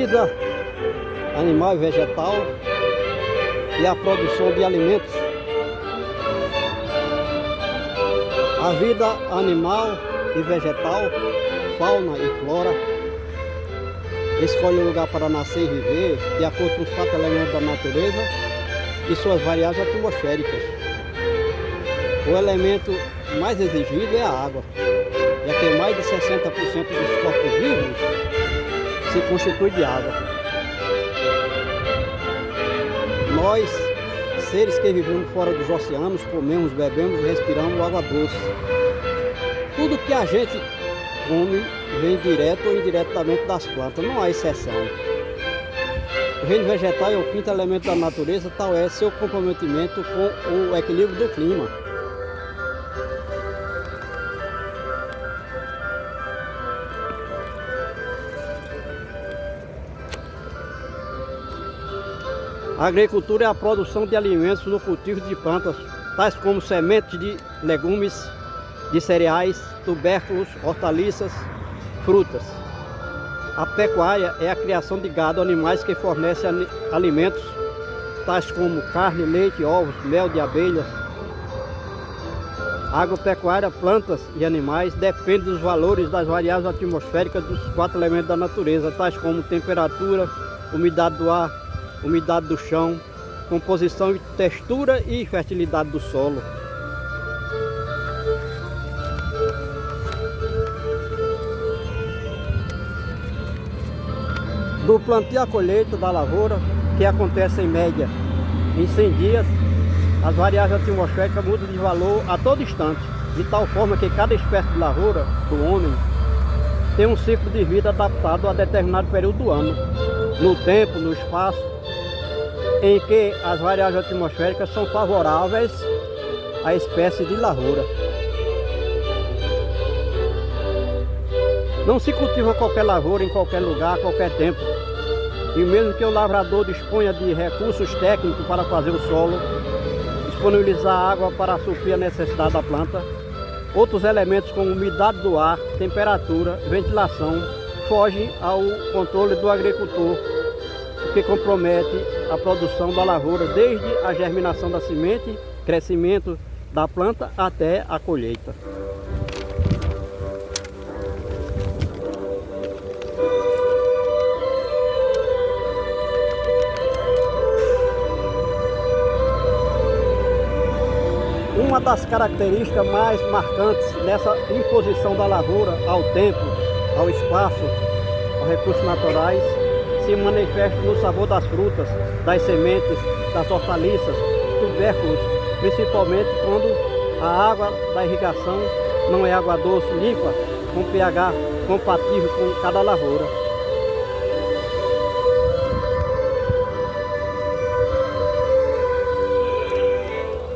vida animal e vegetal e a produção de alimentos. A vida animal e vegetal, fauna e flora, escolhe um lugar para nascer e viver de acordo com os 4 elementos da natureza e suas variáveis atmosféricas. O elemento mais exigido é a água, já que mais de 60% dos corpos vivos se constitui de água. Nós, seres que vivemos fora dos oceanos, comemos, bebemos e respiramos água doce. Tudo que a gente come vem direto ou indiretamente das plantas, não há exceção. O reino vegetal é o 5º elemento da natureza, tal é seu comprometimento com o equilíbrio do clima. A agricultura é a produção de alimentos no cultivo de plantas, tais como sementes de legumes, de cereais, tubérculos, hortaliças, frutas. A pecuária é a criação de gado, animais que fornecem alimentos, tais como carne, leite, ovos, mel de abelhas. A agropecuária, plantas e animais, depende dos valores das variáveis atmosféricas dos 4 elementos da natureza, tais como temperatura, umidade do ar, umidade do chão, composição, textura e fertilidade do solo. Do plantio à colheita da lavoura, que acontece em média em 100 dias, as variáveis atmosféricas mudam de valor a todo instante, de tal forma que cada espécie de lavoura do homem tem um ciclo de vida adaptado a determinado período do ano, no tempo, no espaço, em que as variáveis atmosféricas são favoráveis à espécie de lavoura. Não se cultiva qualquer lavoura em qualquer lugar, a qualquer tempo. E mesmo que o lavrador disponha de recursos técnicos para fazer o solo, disponibilizar água para suprir a necessidade da planta, outros elementos como umidade do ar, temperatura, ventilação, fogem ao controle do agricultor, o que compromete a produção da lavoura desde a germinação da semente, crescimento da planta até a colheita. Uma das características mais marcantes nessa imposição da lavoura ao tempo, ao espaço, aos recursos naturais, se manifesta no sabor das frutas, das sementes, das hortaliças, tubérculos, principalmente quando a água da irrigação não é água doce, limpa, com pH compatível com cada lavoura.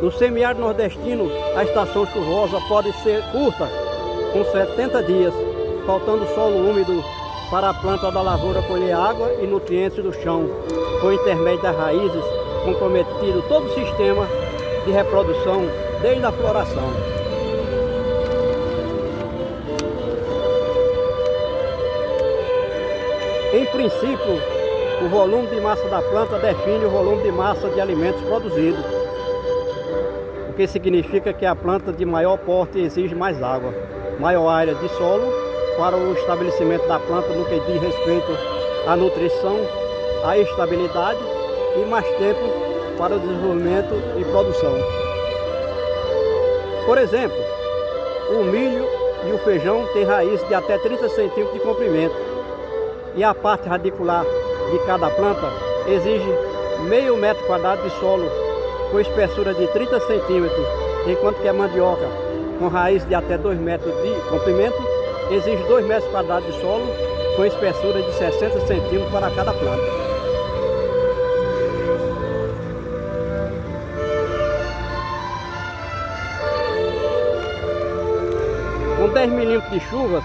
No semiárido nordestino, a estação chuvosa pode ser curta, com 70 dias, faltando solo úmido para a planta da lavoura colher água e nutrientes do chão, por intermédio das raízes, comprometido todo o sistema de reprodução desde a floração. Em princípio, o volume de massa da planta define o volume de massa de alimentos produzido, o que significa que a planta de maior porte exige mais água, maior área de solo para o estabelecimento da planta no que diz respeito à nutrição, à estabilidade e mais tempo para o desenvolvimento e produção. Por exemplo, o milho e o feijão têm raízes de até 30 centímetros de comprimento e a parte radicular de cada planta exige meio metro quadrado de solo com espessura de 30 centímetros, enquanto que a mandioca, com raiz de até 2 metros de comprimento, exige 2 metros quadrados de solo com espessura de 60 centímetros para cada planta. Com 10 milímetros de chuvas,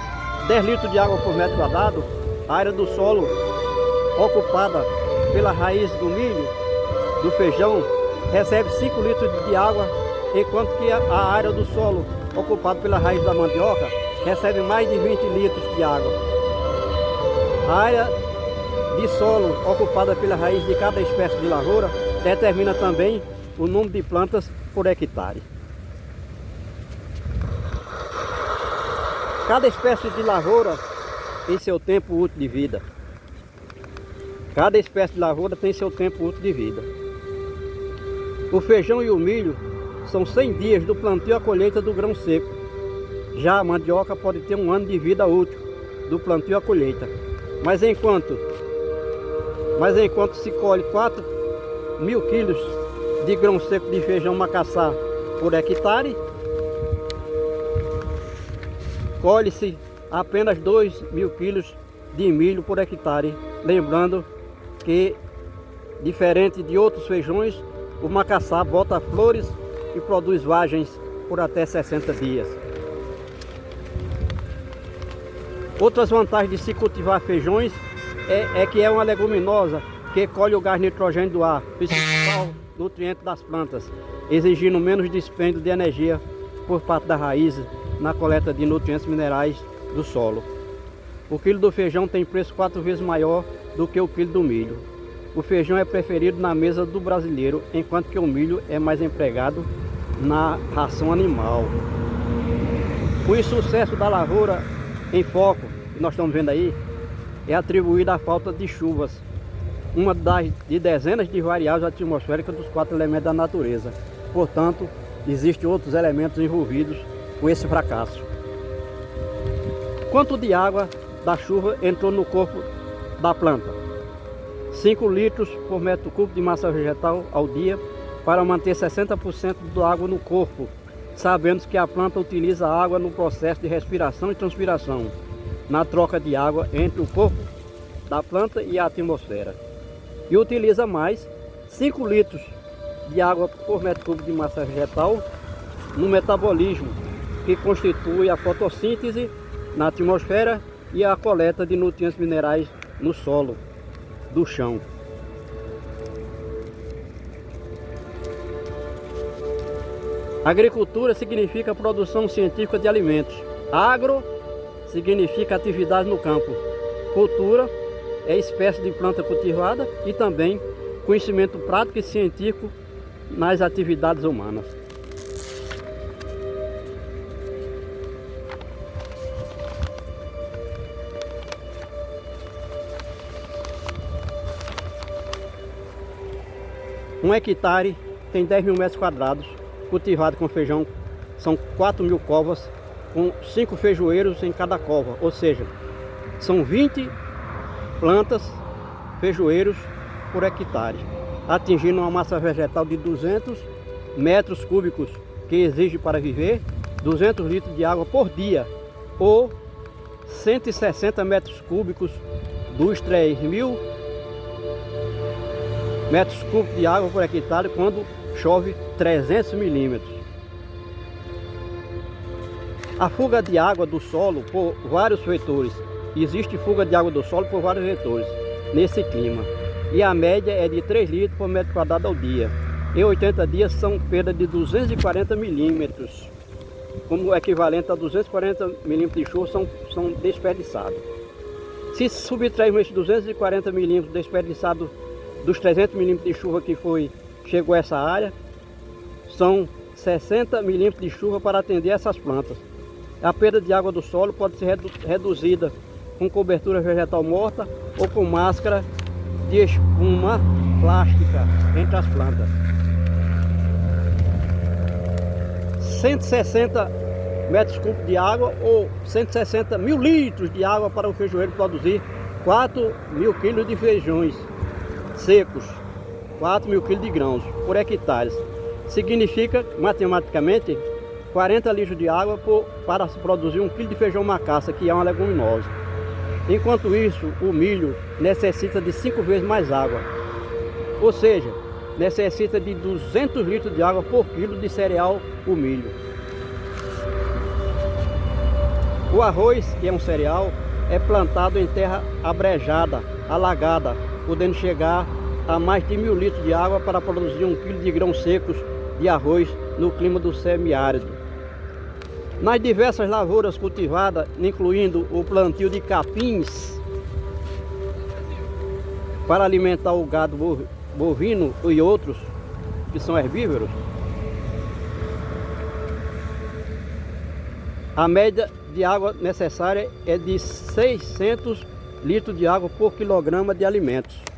10 litros de água por metro quadrado, a área do solo ocupada pela raiz do milho, do feijão, recebe 5 litros de água, enquanto que a área do solo ocupada pela raiz da mandioca recebe mais de 20 litros de água. A área de solo ocupada pela raiz de cada espécie de lavoura determina também o número de plantas por hectare. Cada espécie de lavoura tem seu tempo útil de vida. Cada espécie de lavoura tem seu tempo útil de vida. O feijão e o milho são 100 dias do plantio à colheita do grão seco. Já a mandioca pode ter um ano de vida útil do plantio à colheita. Mas enquanto se colhe 4.000 quilos de grão seco de feijão macaçá por hectare, colhe-se apenas 2.000 quilos de milho por hectare. Lembrando que, diferente de outros feijões, o macaçá bota flores e produz vagens por até 60 dias. Outras vantagens de se cultivar feijões é que é uma leguminosa que colhe o gás nitrogênio do ar, principal nutriente das plantas, exigindo menos dispêndio de energia por parte da raiz na coleta de nutrientes minerais do solo. O quilo do feijão tem preço 4 vezes maior do que o quilo do milho. O feijão é preferido na mesa do brasileiro, enquanto que o milho é mais empregado na ração animal. O insucesso da lavoura em foco, que nós estamos vendo aí, é atribuído à falta de chuvas, uma de dezenas de variáveis atmosféricas dos 4 elementos da natureza. Portanto, existem outros elementos envolvidos com esse fracasso. Quanto de água da chuva entrou no corpo da planta? 5 litros por metro cúbico de massa vegetal ao dia para manter 60% da água no corpo. Sabemos que a planta utiliza a água no processo de respiração e transpiração, na troca de água entre o corpo da planta e a atmosfera. E utiliza mais 5 litros de água por metro cúbico de massa vegetal no metabolismo, que constitui a fotossíntese na atmosfera e a coleta de nutrientes minerais no solo do chão. Agricultura significa produção científica de alimentos. Agro significa atividade no campo. Cultura é espécie de planta cultivada e também conhecimento prático e científico nas atividades humanas. Um hectare tem 10.000 metros quadrados, cultivado com feijão são 4.000 covas, com 5 feijoeiros em cada cova, ou seja, são 20 plantas, feijoeiros por hectare, atingindo uma massa vegetal de 200 metros cúbicos, que exige para viver 200 litros de água por dia, ou 160 metros cúbicos dos 3.000 metros cúbicos de água por hectare quando chove 300 milímetros. A fuga de água do solo por vários vetores. Existe fuga de água do solo por vários vetores nesse clima. E a média é de 3 litros por metro quadrado ao dia. Em 80 dias são perda de 240 milímetros. Como equivalente a 240 milímetros de chuva são desperdiçados. Se subtrairmos esses 240 milímetros desperdiçados dos 300 milímetros de chuva que chegou a essa área, são 60 milímetros de chuva para atender essas plantas. A perda de água do solo pode ser reduzida com cobertura vegetal morta ou com máscara de espuma plástica entre as plantas. 160 metros cúbicos de água ou 160 mil litros de água para o feijoeiro produzir 4.000 quilos de feijões secos, 4.000 quilos de grãos por hectare. Significa, matematicamente, 40 litros de água para se produzir 1 quilo de feijão macaça, que é uma leguminosa. Enquanto isso, o milho necessita de 5 vezes mais água. Ou seja, necessita de 200 litros de água por quilo de cereal, o milho. O arroz, que é um cereal, é plantado em terra abrejada, alagada, podendo chegar a mais de 1.000 litros de água para produzir 1 quilo de grãos secos de arroz no clima do semiárido. Nas diversas lavouras cultivadas, incluindo o plantio de capins, para alimentar o gado bovino e outros que são herbívoros, a média de água necessária é de 600 litros de água por quilograma de alimentos.